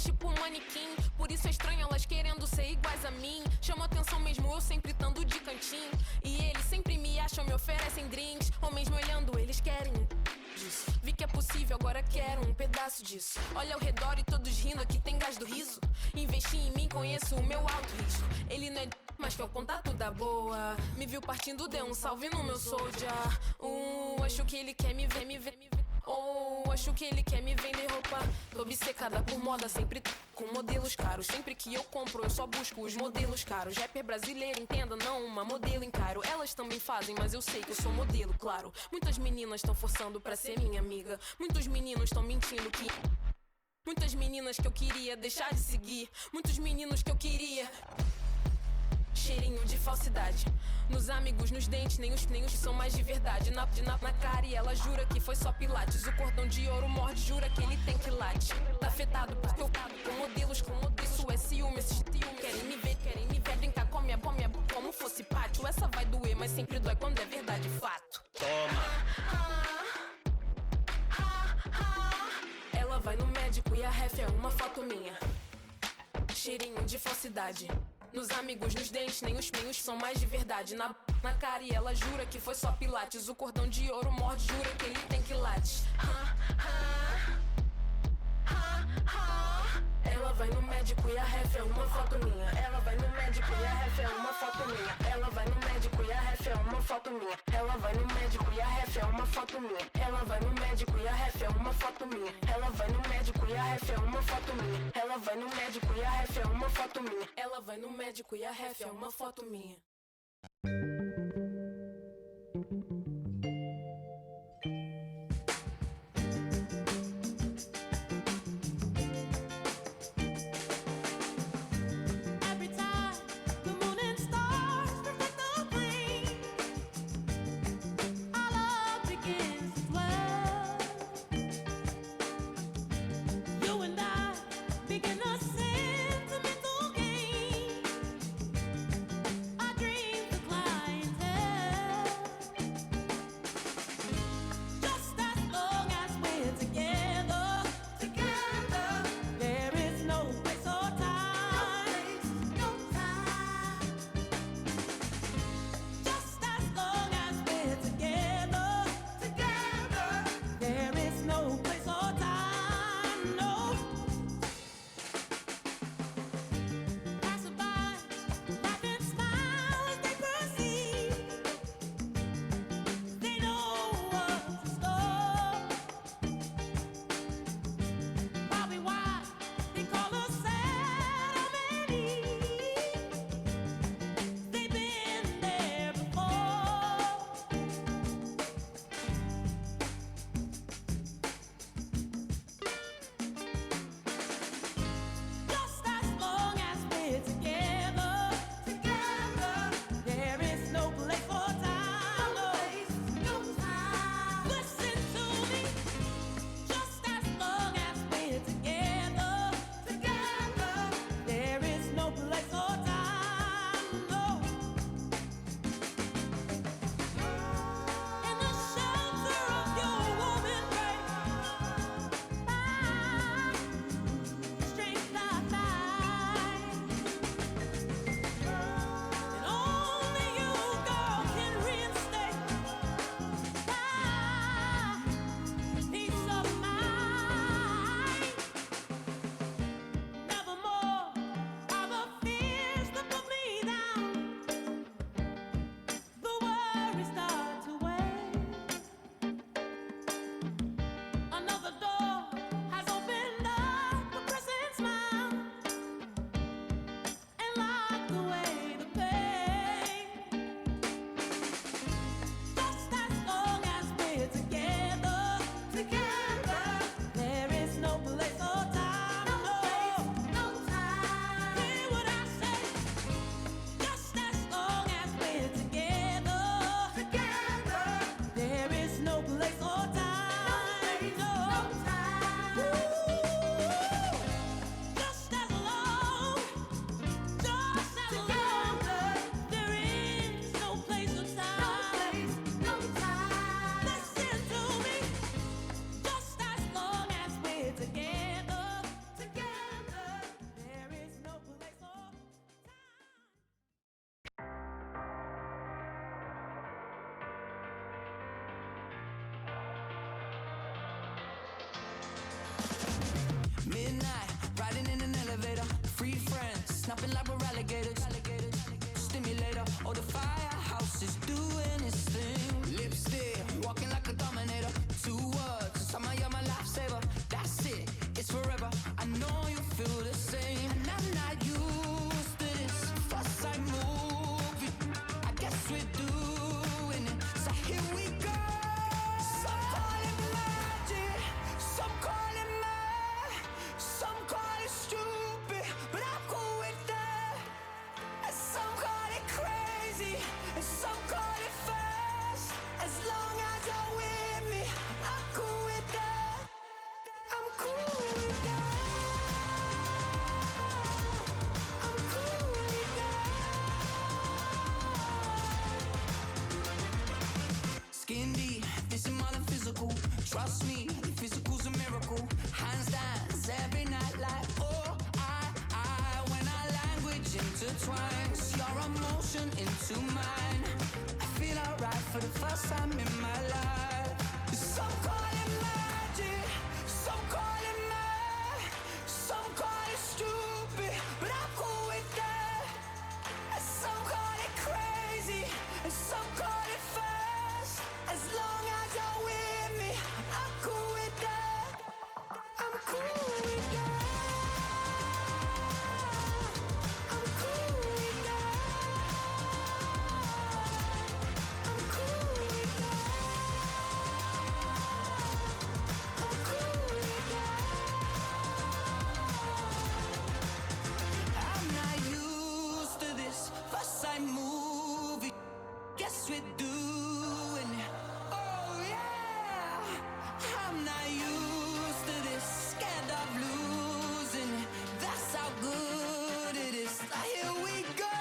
bonitas tipo um manequim. Por isso é estranho elas querendo ser iguais a mim. Chama atenção mesmo eu sempre tando de cantinho. E eles sempre me acham, me oferecem drinks. Homens me olhando, eles querem disso. Vi que é possível, agora quero um pedaço disso. Olha ao redor e todos rindo, aqui tem gás do riso. Investi em mim, conheço o meu alto risco. Ele não é mas que é o contato da boa. Me viu partindo, deu um salve no meu soldier. Acho que ele quer me ver, me ver, me ver. Acho que ele quer me vender roupa. Tô obcecada por moda, sempre com modelos caros. Sempre que eu compro, eu só busco os modelos caros. Rapper brasileiro, entenda, não uma modelo encaro. Elas também fazem, mas eu sei que eu sou modelo, claro. Muitas meninas tão forçando pra ser minha amiga. Muitos meninos tão mentindo que... Muitas meninas que eu queria deixar de seguir. Muitos meninos que eu queria... Cheirinho de falsidade. Nos amigos, nos dentes, nem os são mais de verdade. Na cara e ela jura que foi só pilates. O cordão de ouro morde, jura que ele tem quilate. Tá afetado porque eu com modelos, isso é ciúme. Esses querem me ver brincar com a minha como fosse pátio. Essa vai doer, mas sempre dói quando é verdade, fato. Toma! Ela vai no médico e a ref é uma foto minha. Cheirinho de falsidade. Nos amigos, nos dentes, nem os são mais de verdade. Na cara e ela jura que foi só pilates. O cordão de ouro morde, jura que ele tem quilates. Ela vai no médico e a ref é uma foto minha. Ela vai no médico e a ref é uma foto minha. Ela vai no médico e a ref é uma foto minha. Ela vai no médico e a ref é uma foto minha. Ela vai no médico e a ref é uma foto minha. Ela vai no médico e a ref é uma foto minha. Ela vai no médico e a ref é uma foto minha. Ela vai no médico e a ref é uma foto minha. Begin a sentimental game. Our dreams are climb. snapping like we're alligators. Stimulator, oh the firehouse is doing its thing. Lipstick, walking like a dominator. 2 words, somehow you're my lifesaver. That's it, it's forever. I know you feel the same. And I'm not used to this first sight movie. I guess we're doing it, so here we go. Some call it magic, some call it mad, some call it stupid, but I'm cool with that. And some call it crazy, and some call it fast. As long as you're with me, I'm cool with that. I'm cool with that. I'm cool with that. Skin deep, this is more than physical. Trust me, physical's a miracle. Hands dance every night like oh I when our language intertwines. Your emotion into mine. I feel alright for the first time in my life. Some call it magic, some call it mad, some call it stupid, but I'm cool with that. And some call it crazy, and some call it fast. As long as you're with me, I'm cool with that. I'm cool with that. I'm cool with that. I'm cool with that. I'm cool with that. I'm not used to this first sight movie. Guess we're doing it. Oh yeah. I'm not used to this. Scared of losing it. That's how good it is. Now here we go.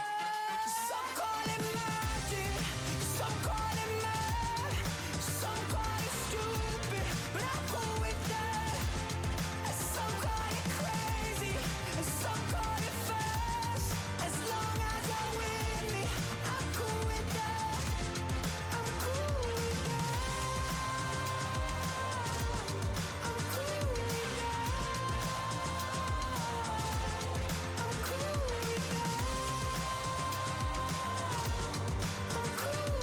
Some call it magic, some call it mad, some call it stupid, but I'm cool with that. And some call it crazy, and some call it fast. As long as you're with me, I'm cool with that. I'm cool with that. I'm cool with that. I'm cool with that. I'm cool with that.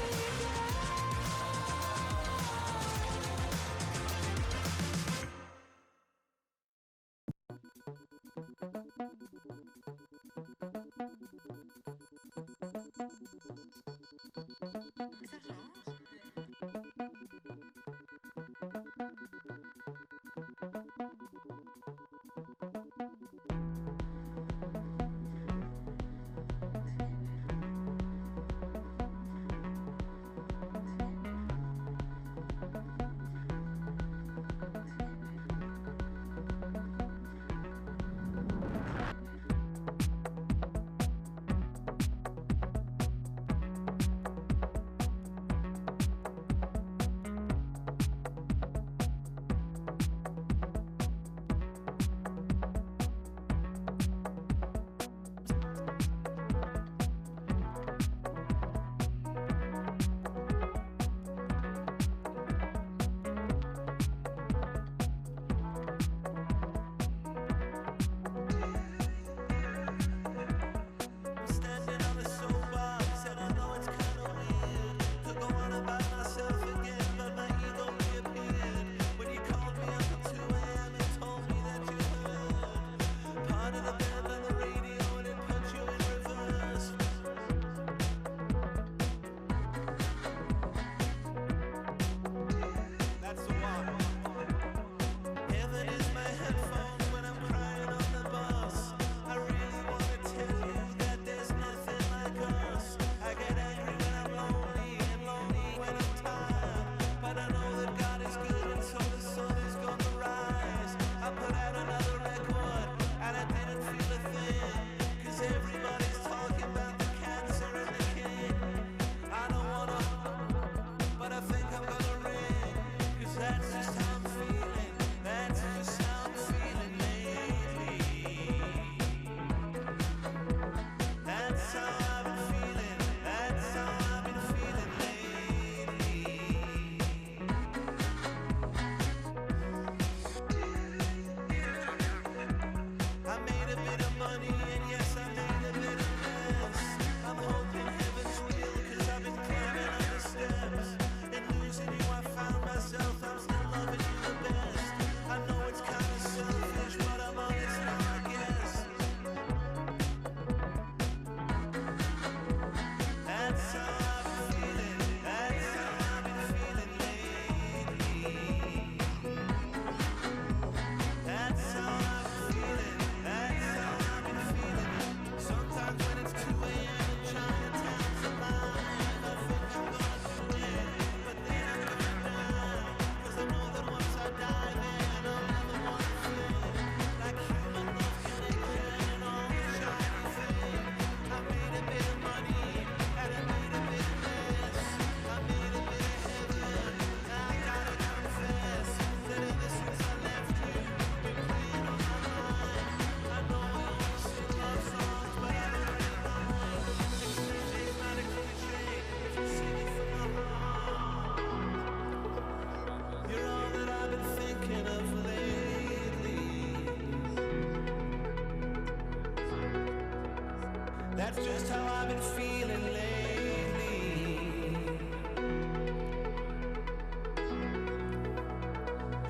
That's just how I've been feeling lately.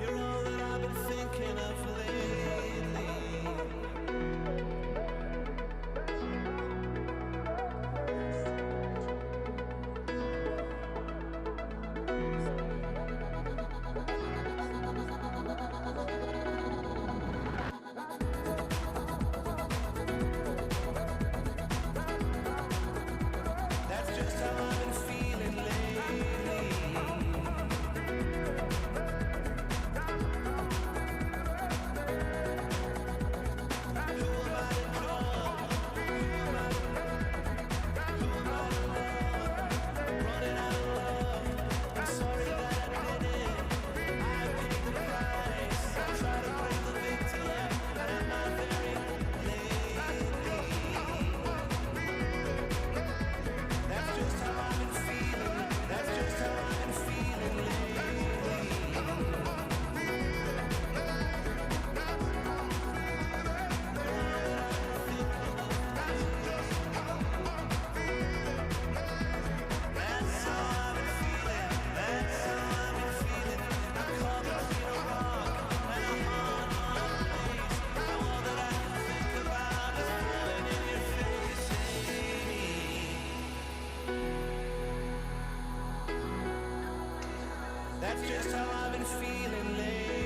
You're all that I've been thinking of lately. That's just how I've been feeling lately. That's just how I've been feeling lately.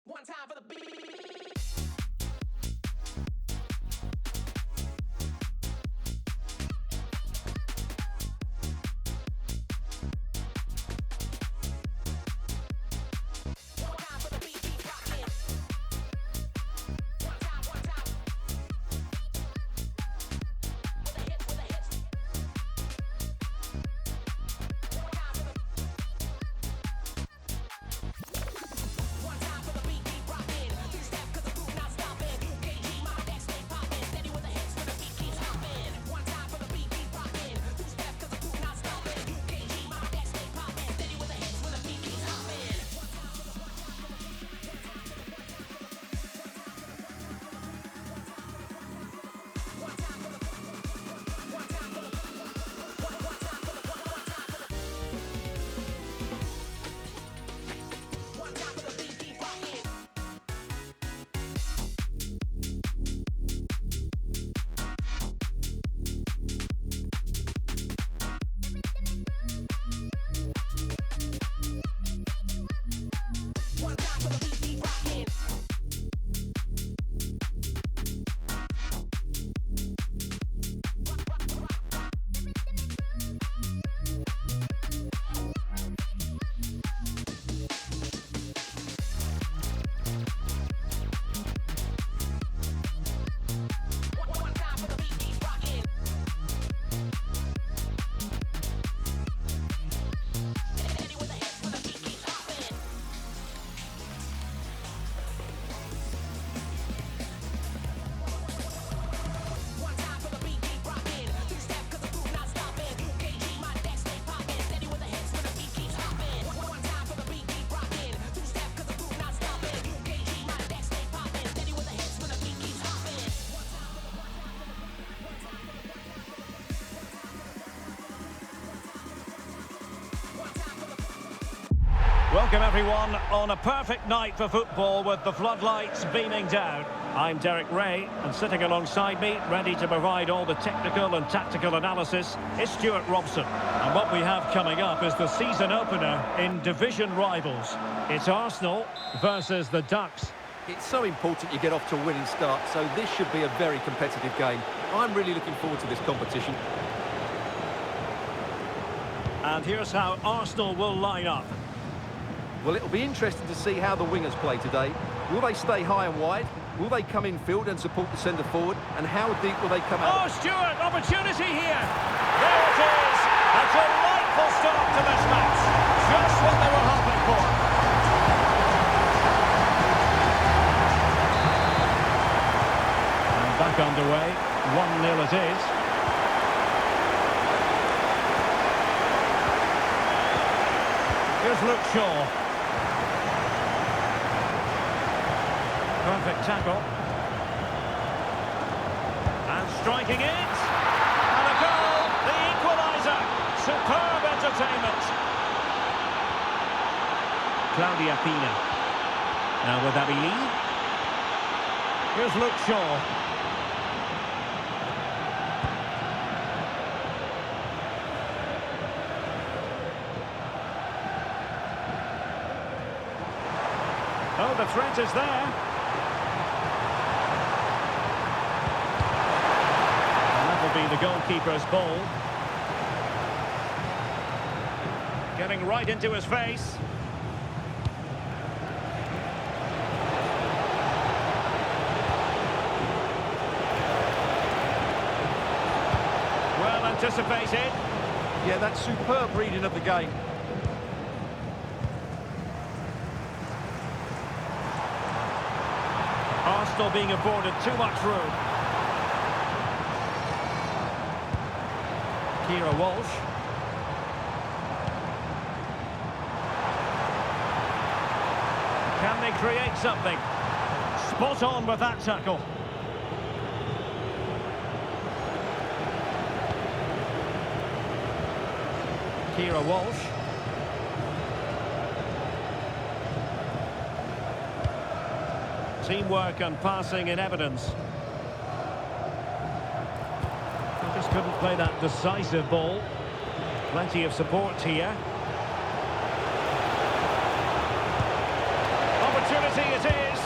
One time for the beat. Welcome everyone on a perfect night for football with the floodlights beaming down. I'm Derek Ray, and sitting alongside me, ready to provide all the technical and tactical analysis, is Stuart Robson. And what we have coming up is the season opener in division rivals. It's Arsenal versus the Ducks. It's so important you get off to a winning start, so this should be a very competitive game. I'm really looking forward to this competition. And here's how Arsenal will line up. Well, it'll be interesting to see how the wingers play today. Will they stay high and wide? Will they come in field and support the centre forward? And how deep will they come out? Oh, Stuart, opportunity here. There it is. A delightful start to this match. Just what they were hoping for. And back underway. 1-0 it is. Here's Luke Shaw. Perfect tackle. And striking it. And a goal. The equaliser. Superb entertainment. Claudia Pina. Now with Abili. Here's Luke Shaw. Oh, the threat is there. Be the goalkeeper's ball. Getting right into his face. Well anticipated. Yeah, that's superb reading of the game. Arsenal being afforded too much room. Kira Walsh. Can they create something? Spot on with that tackle. Kira Walsh. Teamwork and passing in evidence. Just couldn't play that decisive ball. Plenty of support here. Opportunity it is.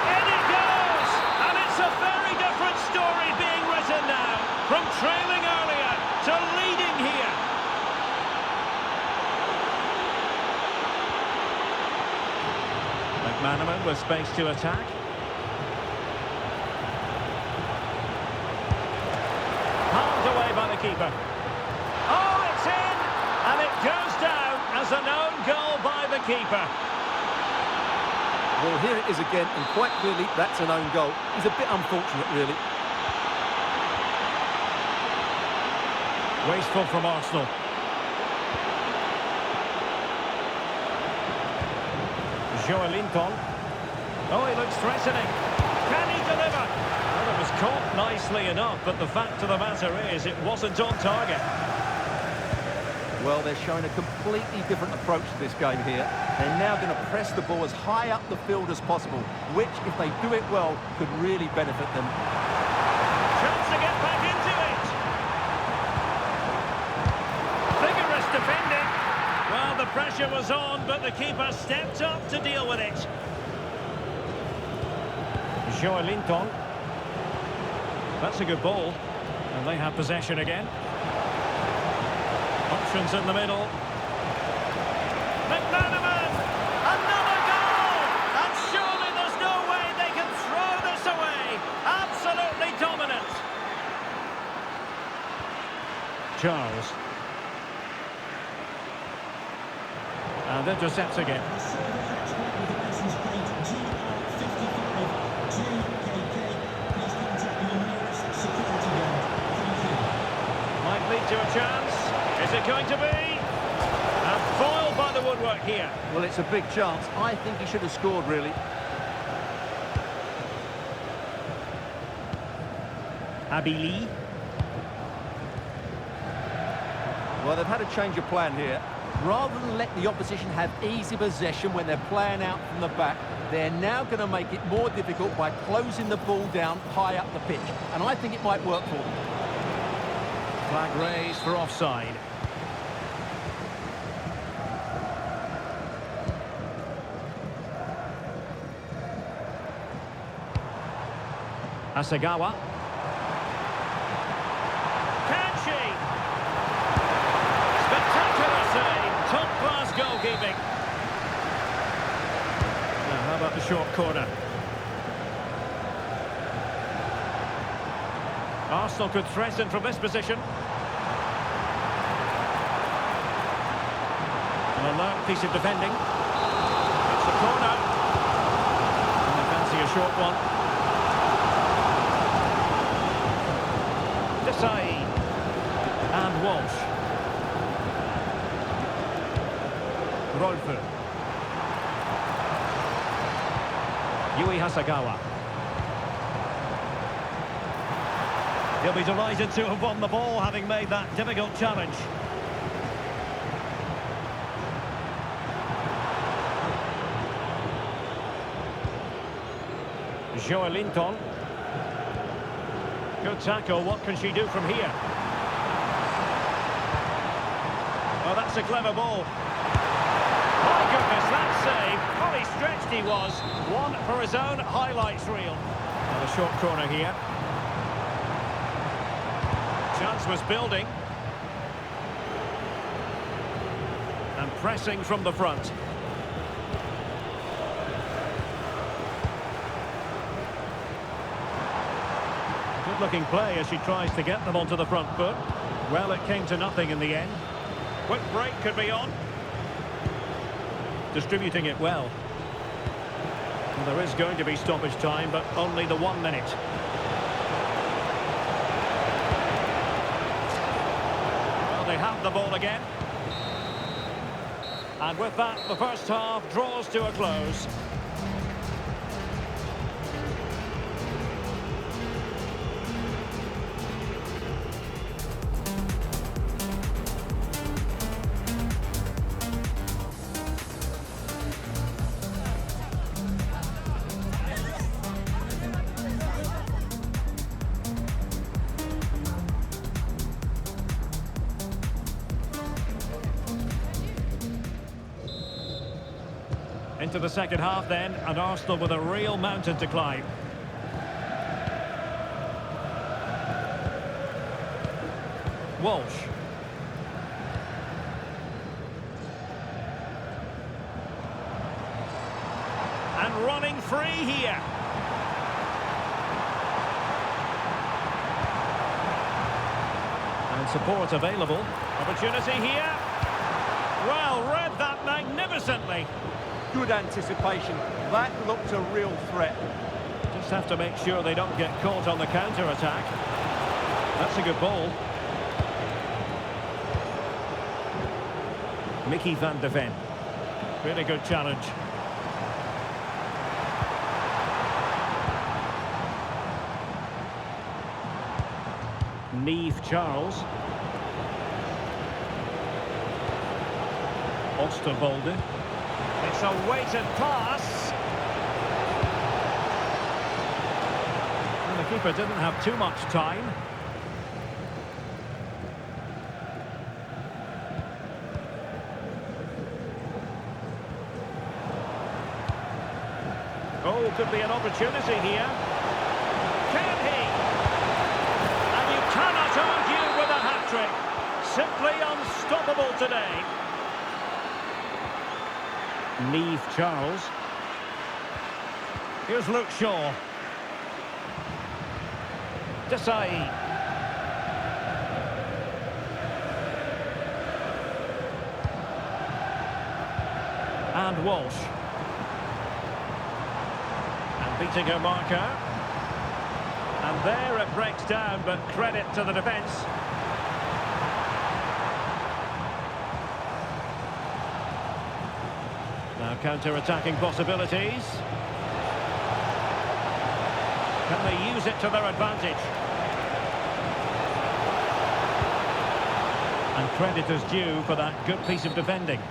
In it goes! And it's a very different story being written now. From trailing earlier to leading here. McManaman with space to attack. Away by the keeper. Oh, it's in! And it goes down as an own goal by the keeper. Well, here it is again, and quite clearly that's an own goal. It's a bit unfortunate, really. Wasteful from Arsenal. Joelinton. Oh, he looks threatening. Can he deliver? Well, it was caught nicely enough, but the fact of the matter is it wasn't on target. Well, they're showing a completely different approach to this game here. They're now going to press the ball as high up the field as possible, which, if they do it well, could really benefit them. Chance to get back into it. Vigorous defending. Well, the pressure was on, but the keeper stepped up to deal with it. Joelinton. That's a good ball. And they have possession again. Options in the middle. McManaman! Another goal! And surely there's no way they can throw this away. Absolutely dominant. Charles. And intercepts again. Might lead to a chance. Is it going to be? And foiled by the woodwork here. Well, it's a big chance. I think he should have scored, really. Abili. Well, they've had a change of plan here. Rather than let the opposition have easy possession when they're playing out from the back, They're now going to make it more difficult by closing the ball down high up the pitch. And I think it might work for them. Flag raised for offside. Asagawa. Can she? Spectacular save. Top-class goalkeeping. Now, how about the short corner? Arsenal could threaten from this position. An alert piece of defending. It's a corner. And they fancy a short one. Desai. And Walsh. Rolfo. Yui Hasagawa. He'll be delighted to have won the ball, having made that difficult challenge. Joelinton. Good tackle. What can she do from here? Oh, that's a clever ball. My goodness, that save. Fully stretched he was. One for his own highlights reel. And a short corner here. Chance was building. And pressing from the front. Good-looking play as she tries to get them onto the front foot. Well, it came to nothing in the end. Quick break could be on. Distributing it well. Well, there is going to be stoppage time, but only the 1 minute. Well, they have the ball again. And with that, the first half draws to a close. Into the second half then, and Arsenal with a real mountain to climb. Walsh. And running free here. And support available. Opportunity here. Well, read that magnificently. Good anticipation. That looked a real threat. Just have to make sure they don't get caught on the counter-attack. That's a good ball. Mickey van de Ven. Really good challenge. Niamh Charles. Oosterwolde. It's a weighted pass. And the keeper didn't have too much time. Oh, could be an opportunity here. Can he? And you cannot argue with a hat-trick. Simply unstoppable today. Niamh Charles. Here's Luke Shaw. Desai. And Walsh. And beating her marker. And there it breaks down, but credit to the defence. Now counter-attacking possibilities. Can they use it to their advantage? And credit is due for that good piece of defending.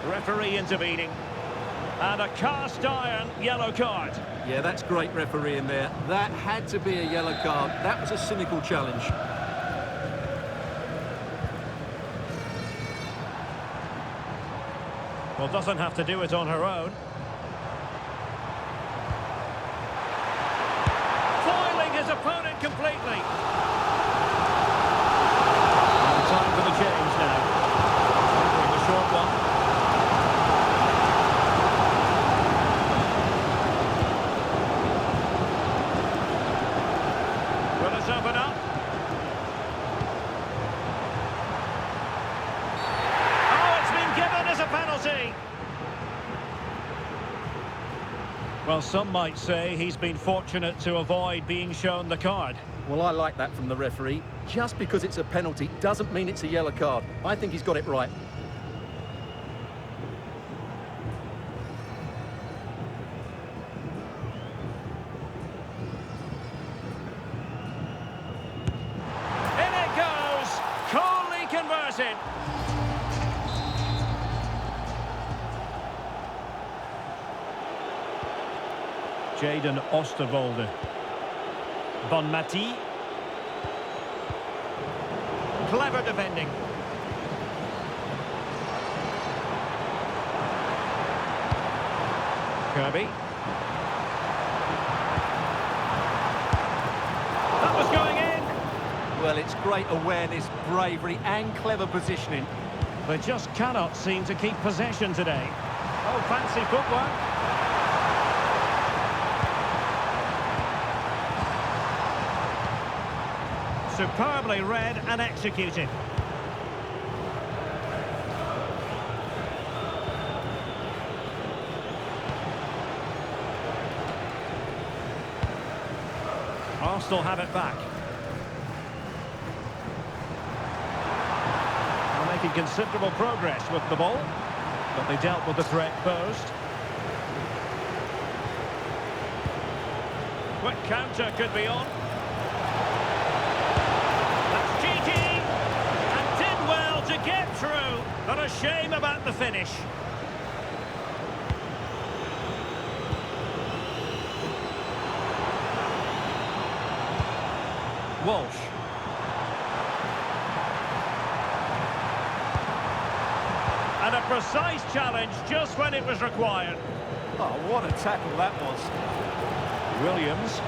Referee intervening. And a cast iron yellow card. Yeah, that's great refereeing there. That had to be a yellow card. That was a cynical challenge. Well, doesn't have to do it on her own. Foiling his opponent completely. And time for the change now. Entering the short one. Will it open up? A penalty. Well, some might say he's been fortunate to avoid being shown the card. Well, I like that from the referee. Just because it's a penalty doesn't mean it's a yellow card. I think he's got it right. In it goes! Coolly converted. Jaden Oosterwolde. Bonmati. Clever defending. Kirby. That was going in. Well, it's great awareness, bravery and clever positioning. They just cannot seem to keep possession today. Oh, fancy footwork. Superbly read and executed. Arsenal have it back. They're making considerable progress with the ball, but they dealt with the threat posed. Quick counter could be on. To get through, but a shame about the finish. Walsh. And a precise challenge just when it was required. Oh, what a tackle that was. Williams.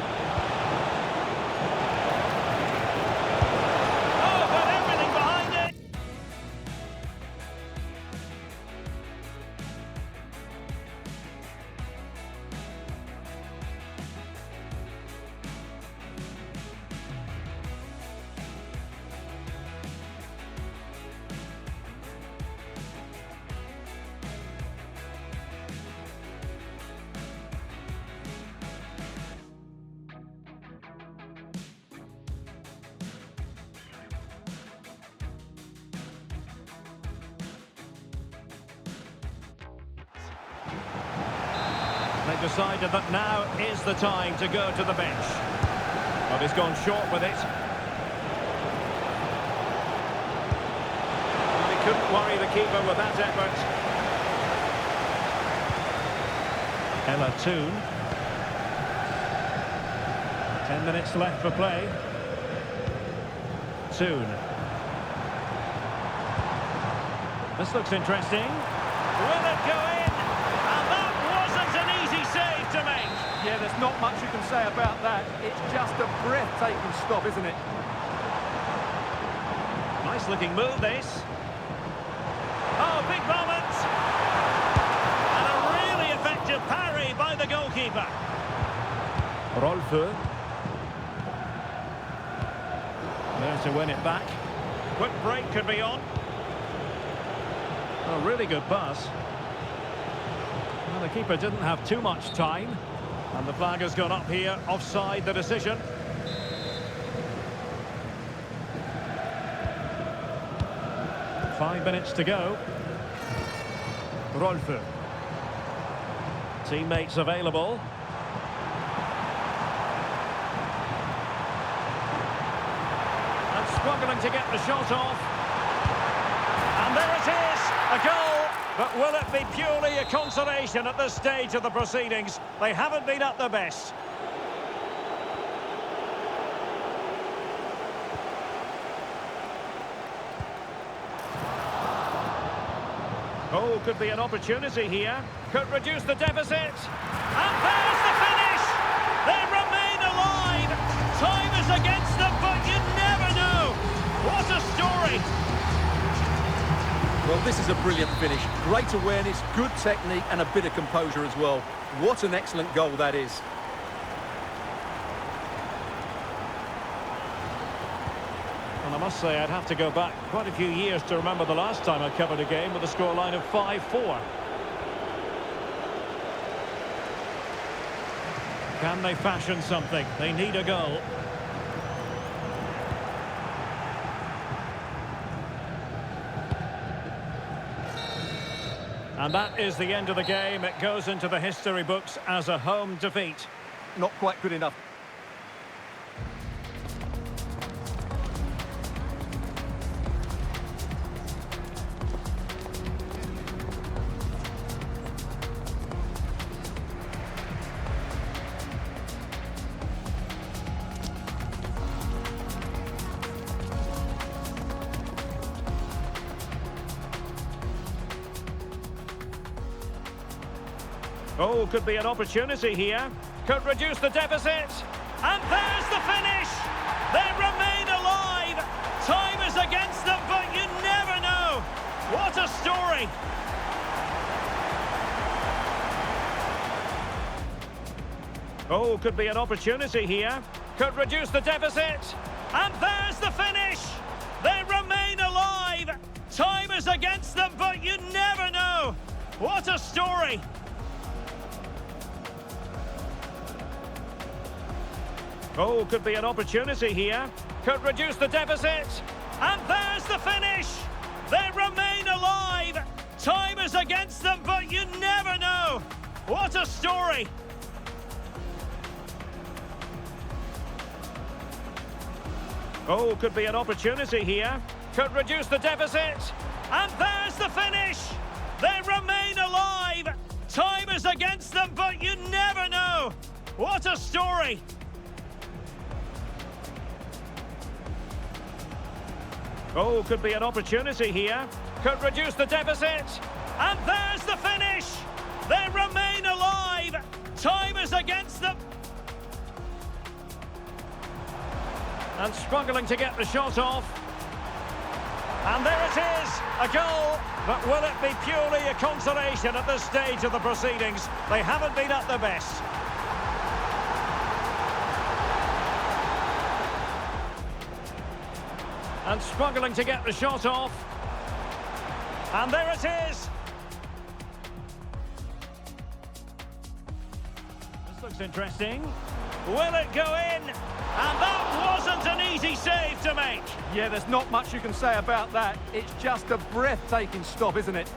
They decided that now is the time to go to the bench. But he's gone short with it. Well, he couldn't worry the keeper with that effort. Ella Toon. 10 minutes left for play. Toon. This looks interesting. Will it go in? And that wasn't an easy save to make. Yeah, there's not much you can say about that. It's just a breathtaking stop, isn't it? Nice looking move, this. Oh, big moment. And a really effective parry by the goalkeeper. Rolfö. There to win it back. Quick break could be on. Oh, really good pass. Well, the keeper didn't have too much time. And the flag has gone up here, offside the decision. Five minutes to go. Rolfö. Teammates available. And struggling to get the shot off. And there it is, a goal but will it be purely a consolation at this stage of the proceedings? They haven't been at their best. Oh, could be an opportunity here. Could reduce the deficit. And there's the finish! They remain alive! Time is against them, but you never know! What a story! Well, this is a brilliant finish. Great awareness, good technique, and a bit of composure as well. What an excellent goal that is. Well, I must say I'd have to go back quite a few years to remember the last time I covered a game with a scoreline of 5-4. Can they fashion something? They need a goal. And that is the end of the game. It goes into the history books as a home defeat. Not quite good enough. Oh, could be an opportunity here. Could reduce the deficit. And there's the finish! They remain alive! Time is against them, but you never know! What a story! Oh, could be an opportunity here. Could reduce the deficit. And there's the finish! They remain alive! Time is against them, but you never know! What a story! Oh, could be an opportunity here. Could reduce the deficit. And there's the finish! They remain alive! Time is against them, but you never know! What a story! Oh, could be an opportunity here. Could reduce the deficit. And there's the finish! They remain alive! Time is against them, but you never know! What a story! Oh, could be an opportunity here. Could reduce the deficit. And there's the finish! They remain alive! Time is against them! And struggling to get the shot off. And there it is! A goal! But will it be purely a consolation at this stage of the proceedings? They haven't been at their best. And struggling to get the shot off. And there it is! This looks interesting. Will it go in? And that wasn't an easy save to make. Yeah, there's not much you can say about that. It's just a breathtaking stop, isn't it?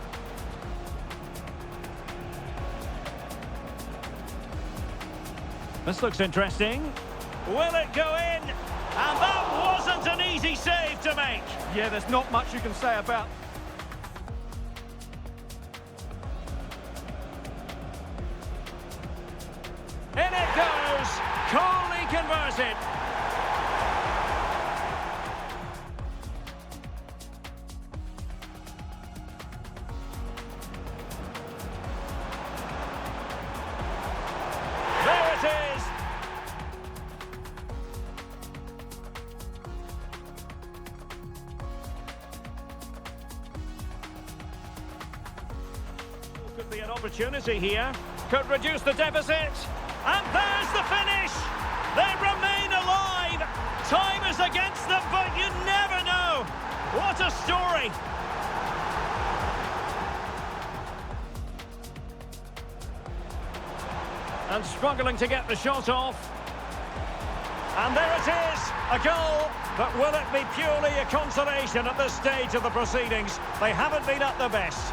This looks interesting. Will it go in? And that wasn't an easy save to make. Yeah, there's not much you can say about... In it goes! Coolly converted. There it is! Could be an opportunity here. Could reduce the deficit. And there's the finish! They remain alive! Time is against them, but you never know! What a story! And struggling to get the shot off. And there it is! A goal! But will it be purely a consolation at this stage of the proceedings? They haven't been at their best.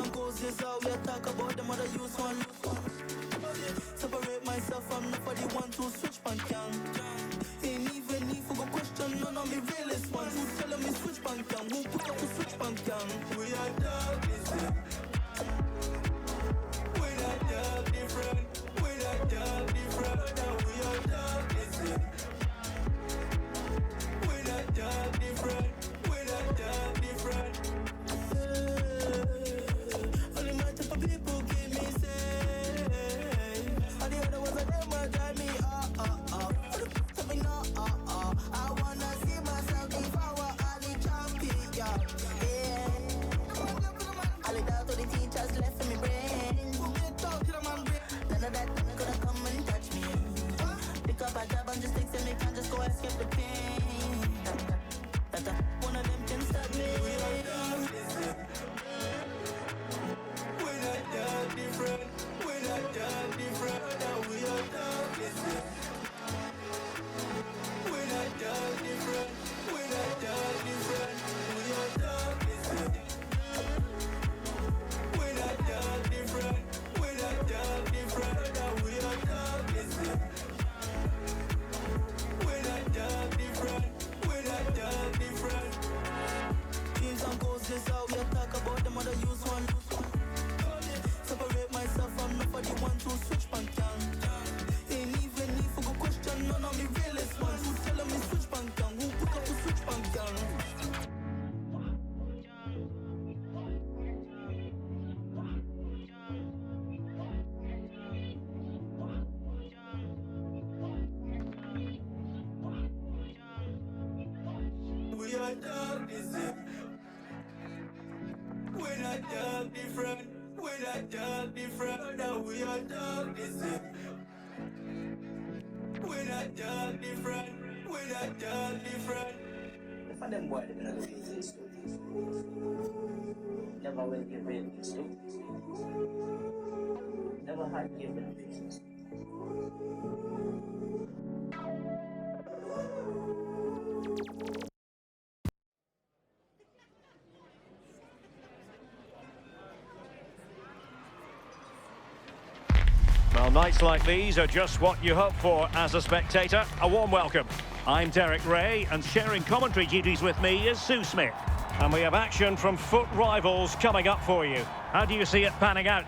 and goals is how we talk about them other use one. Separate myself from nobody one to switch pan can. Ain't even need for go question none of me realest ones. Who tell me switch pan can? Who put up to switch pan can? We are dog different. We are dog different. We are dog different. Now we are dog different. We are dog different. We are dog different. Only my type of people give me say. And the other ones of them will drive me Tell me no I wanna see myself if I were Ali champion. Yeah. I laid out all the teachers left in me brain. None of that gonna come and touch me. Pick up a job and just think me can't just go escape the pain. That one of them can stop me. We're not that different. We're not that different. Now we are that different. We're not that different. We're not that different. We are that different. We're not that different. We're not that different. Now we are that different. We're not that different. We're not that different. Teams and goals is how we talk about them other use one. Separate myself from nobody one to switch pan can. Ain't even need for go question none of me realest ones. Who tell me switch pan can? Who put up to switch pan can? We are dog different. We're not dog different. We're not dog different. Now we are dog different. We're not dog different. We're not dog different. If I them boy, they're gonna do this. Never will give in this. Never had given this. Well, nights like these are just what you hope for as a spectator. A warm welcome. I'm Derek Ray, and sharing commentary duties with me is Sue Smith. And we have action from FUT Rivals coming up for you. How do you see it panning out?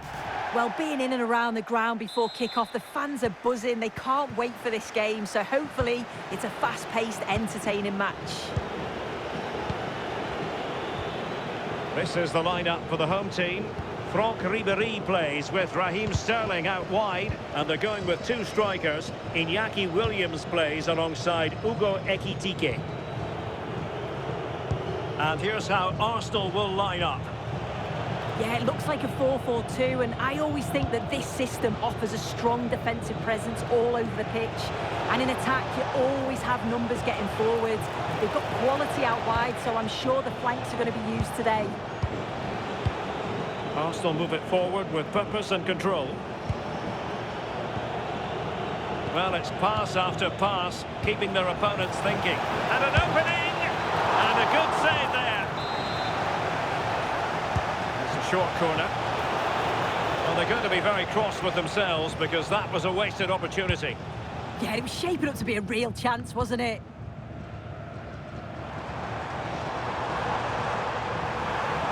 Well, being in and around the ground before kick-off, the fans are buzzing. They can't wait for this game, so hopefully it's a fast-paced, entertaining match. This is the lineup for the home team. Franck Ribéry plays with Raheem Sterling out wide, and they're going with two strikers. Iñaki Williams plays alongside Hugo Ekitike. And here's how Arsenal will line up. Yeah, it looks like a 4-4-2, and I always think that this system offers a strong defensive presence all over the pitch. And in attack, you always have numbers getting forward. They've got quality out wide, so I'm sure the flanks are going to be used today. Arsenal move it forward with purpose and control. Well, it's pass after pass, keeping their opponents thinking. And an opening! And a good save there. It's a short corner. Well, they're going to be very cross with themselves because that was a wasted opportunity. Yeah, it was shaping up to be a real chance, wasn't it?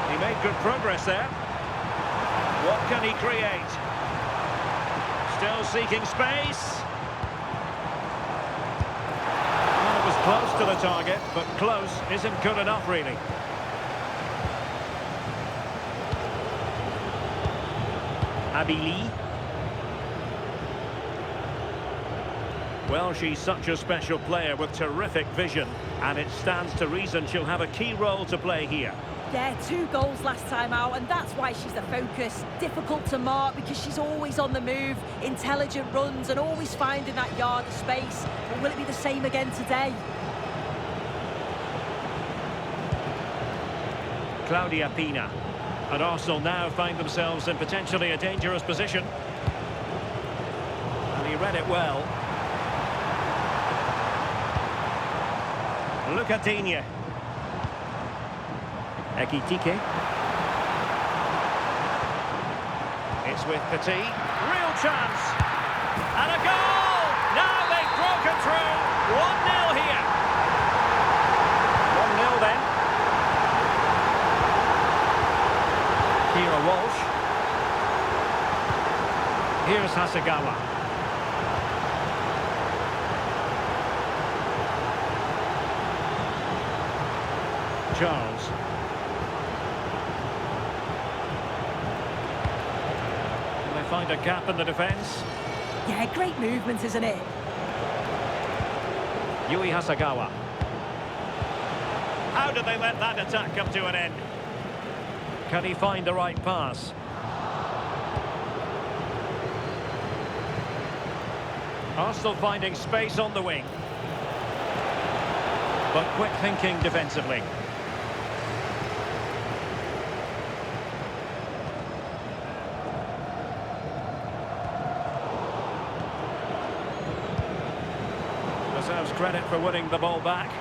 He made good progress there. What can he create? Still seeking space. Well, it was close to the target, but close isn't good enough, really. Abili. Well, she's such a special player with terrific vision, and it stands to reason she'll have a key role to play here. Yeah, 2 goals last time out, and that's why she's the focus. Difficult to mark because she's always on the move, intelligent runs, and always finding that yard of space. But will it be the same again today? Claudia Pina. And Arsenal now find themselves in potentially a dangerous position. And he read it well. Lucas Digne. Ekitike. It's with Petit. Real chance. And a goal! Now they've broken through. 1-0 here. 1-0 then. Kira Walsh. Here's Hasegawa. Charles. They find a gap in the defence. Yeah, great movement, isn't it? Yui Hasegawa. How did they let that attack come to an end? Can he find the right pass? Arsenal finding space on the wing. But quick thinking defensively. Deserves credit for winning the ball back.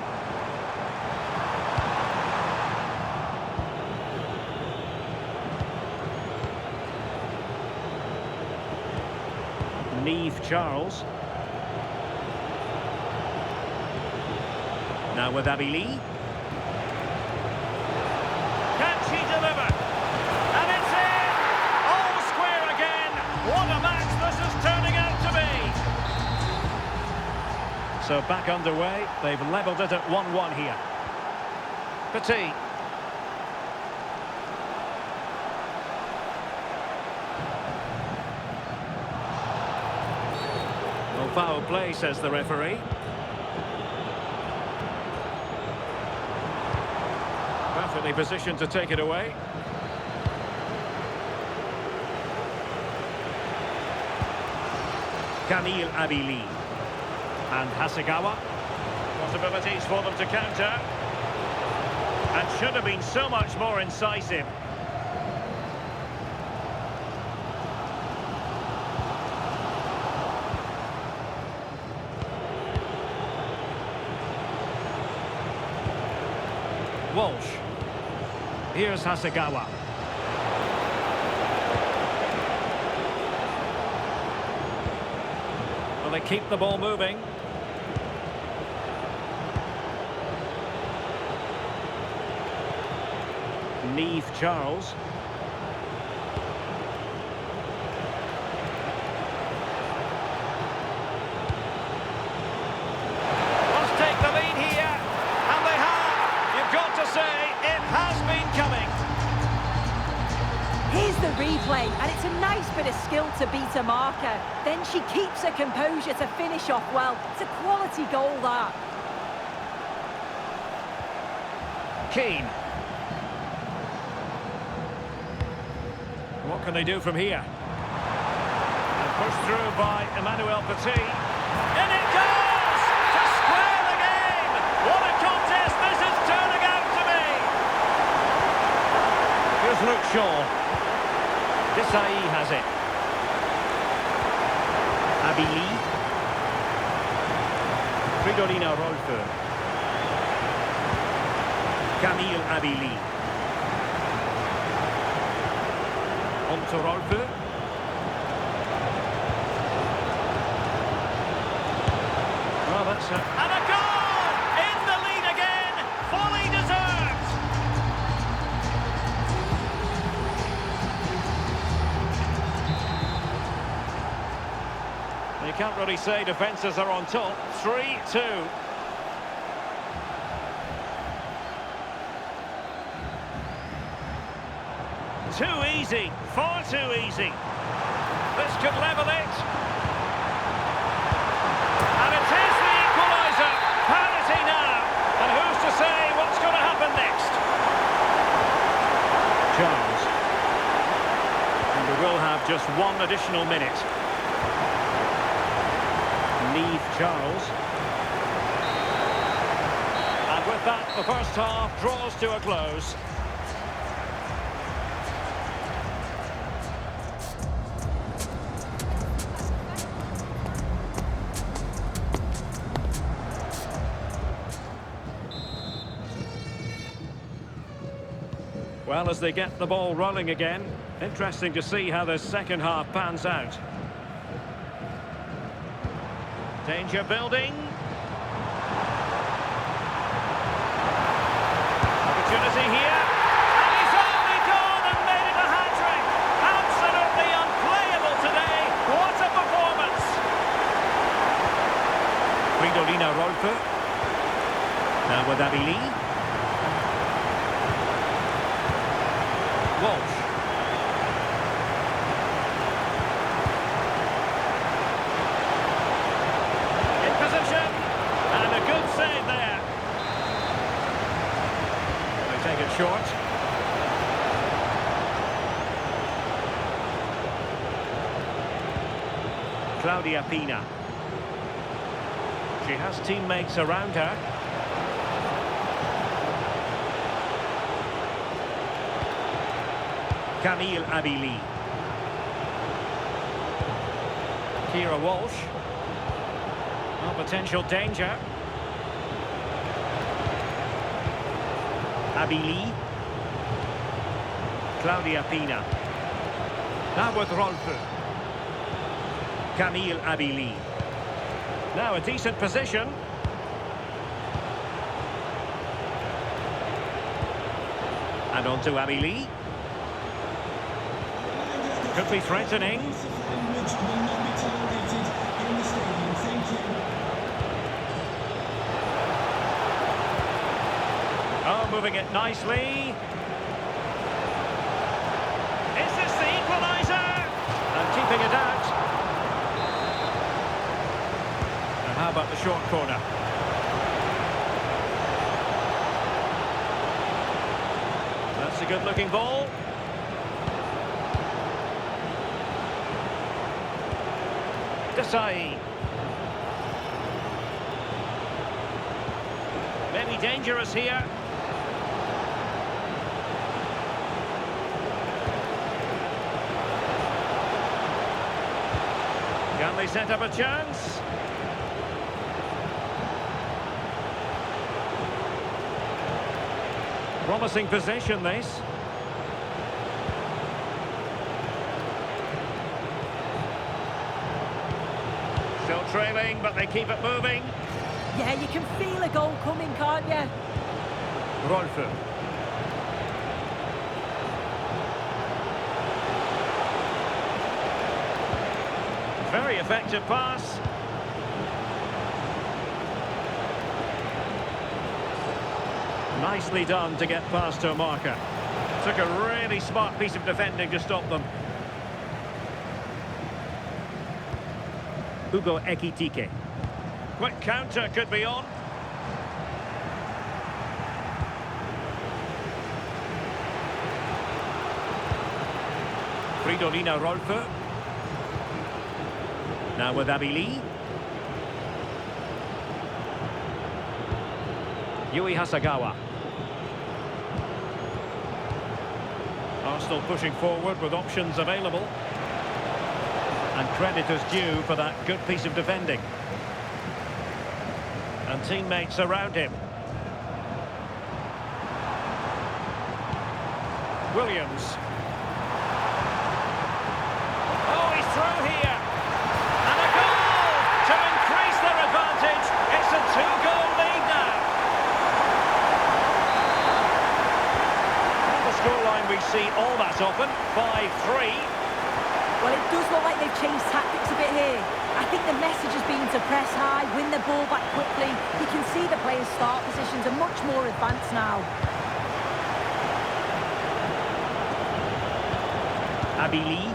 Niamh Charles. Now with Abby Lee. Can she deliver? And it's in! All square again! What a match this is turning out to be! So back underway. They've levelled it at 1-1 here. Petit. No foul play, says the referee. Perfectly positioned to take it away. Kamil Abili and Hasegawa. Possibilities for them to counter. And should have been so much more incisive. Walsh. Here's Hasegawa. Will they keep the ball moving? Niamh Charles. Must take the lead here, and they have. You've got to say, it has been coming. Here's the replay, and it's a nice bit of skill to beat a marker. Then she keeps her composure to finish off well. It's a quality goal, that. Keane. What can they do from here? And pushed through by Emmanuel Petit. In it goes! To square the game! What a contest this is turning out to be! Here's Luke Shaw. Desai has it. Abili. Fridolina Rolfö. Kamil Abili. On to Rolfö. Well, that's it. And a goal! In the lead again! Fully deserved! You can't really say defences are on top. 3-2. Too easy, far too easy. This could level it. And it is the equaliser. Parity now. And who's to say what's going to happen next? Charles. And we will have just one additional minute. Niamh Charles. And with that, the first half draws to a close. Well, as they get the ball rolling again, interesting to see how the second half pans out. Danger building. Opportunity here. And he's only gone and made it a hat-trick. Absolutely unplayable today. What a performance. Fridolina Rolfö. Now with Abili. Walsh. In position. And a good save there. They take it short. Claudia Pina. She has teammates around her. Camille Abili. Kira Walsh. Oh, potential danger. Abili. Claudia Pina. Now with Rolfö. Camille Abili. Now a decent position. And on to Abili. Could be threatening. Oh, moving it nicely. Is this the equaliser? And keeping it out. And how about the short corner? That's a good-looking ball. Desai. Maybe dangerous here. Can they set up a chance? Promising possession, this. Still trailing, but they keep it moving. Yeah, you can feel a goal coming, can't you? Rolfö. Very effective pass. Nicely done to get past her marker. Took a really smart piece of defending to stop them. Hugo Ekitike. Quick counter could be on. Fridolina Rolfö. Now with Abili. Yui Hasagawa. Arsenal pushing forward with options available. And credit is due for that good piece of defending. And teammates around him. Williams. Oh, he's through here. And a goal to increase their advantage. It's a two-goal lead now. On the scoreline we see all that often, 5-3. Well, it does look like they've changed tactics a bit here. I think the message has been to press high, win the ball back quickly. You can see the players' start positions are much more advanced now. Abili.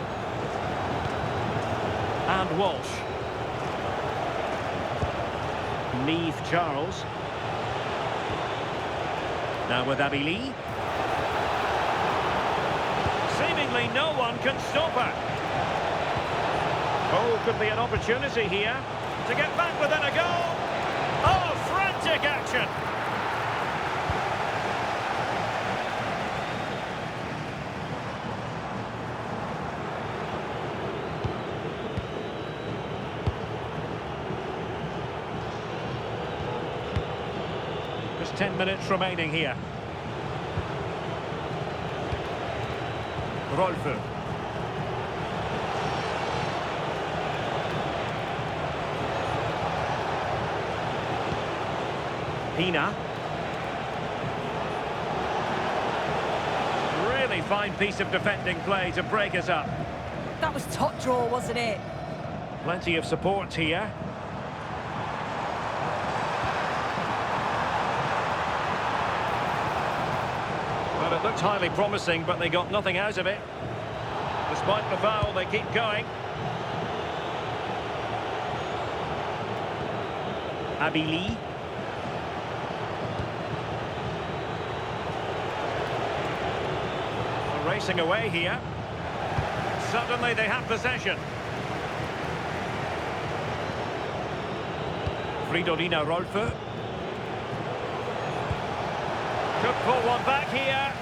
And Walsh. Neve Charles. Now with Abili. Seemingly no one can stop her. Oh, could be an opportunity here to get back within a goal. Oh, frantic action. Just 10 minutes remaining here. Rolfo. Pina. Really fine piece of defending play to break us up. That was top draw, wasn't it? Plenty of support here. Well, it looked highly promising, but they got nothing out of it. Despite the foul, they keep going. Abili. Racing away here. Suddenly they have possession. Fridolina Rolfo. Could pull one back here.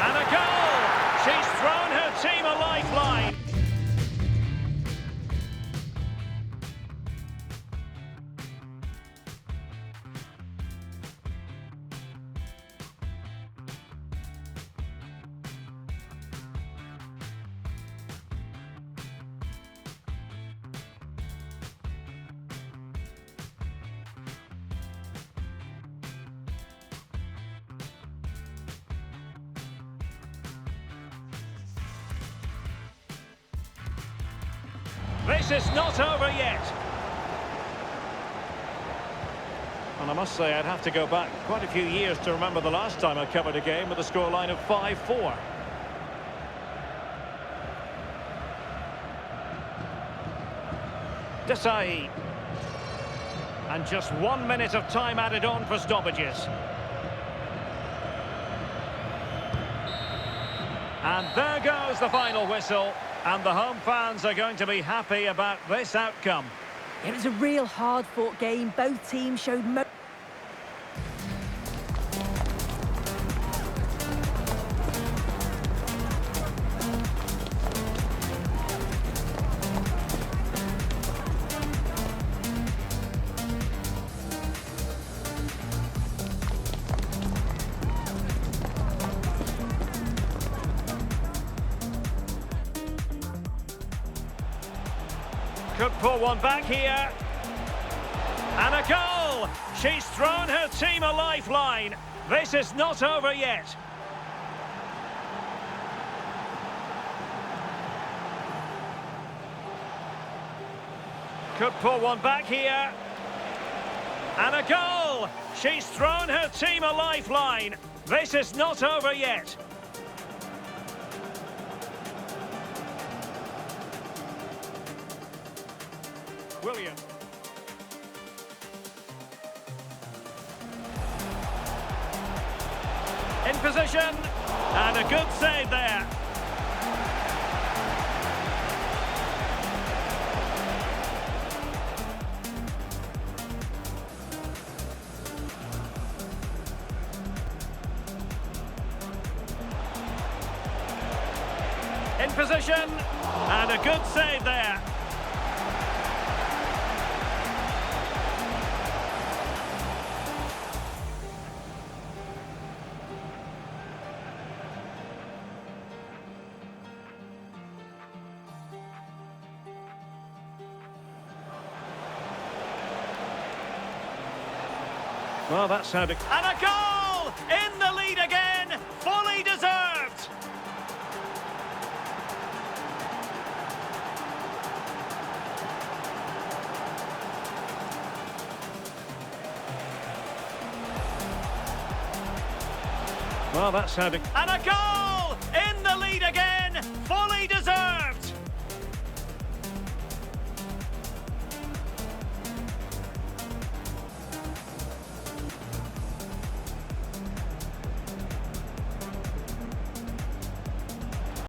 And a goal! She's thrown her team a lifeline. This is not over yet. And I must say, I'd have to go back quite a few years to remember the last time I covered a game with a scoreline of 5-4. Desai. And just 1 minute of time added on for stoppages. And there goes the final whistle. And the home fans are going to be happy about this outcome. It was a real hard-fought game. Both teams showed Could pull one back here. And a goal! She's thrown her team a lifeline. This is not over yet. Could pull one back here. And a goal! She's thrown her team a lifeline. This is not over yet. William. In position, and a good save there. In position, and a good save there. Well, that's how to... And a goal! In the lead again! Fully deserved! Well, that's how to... And a goal!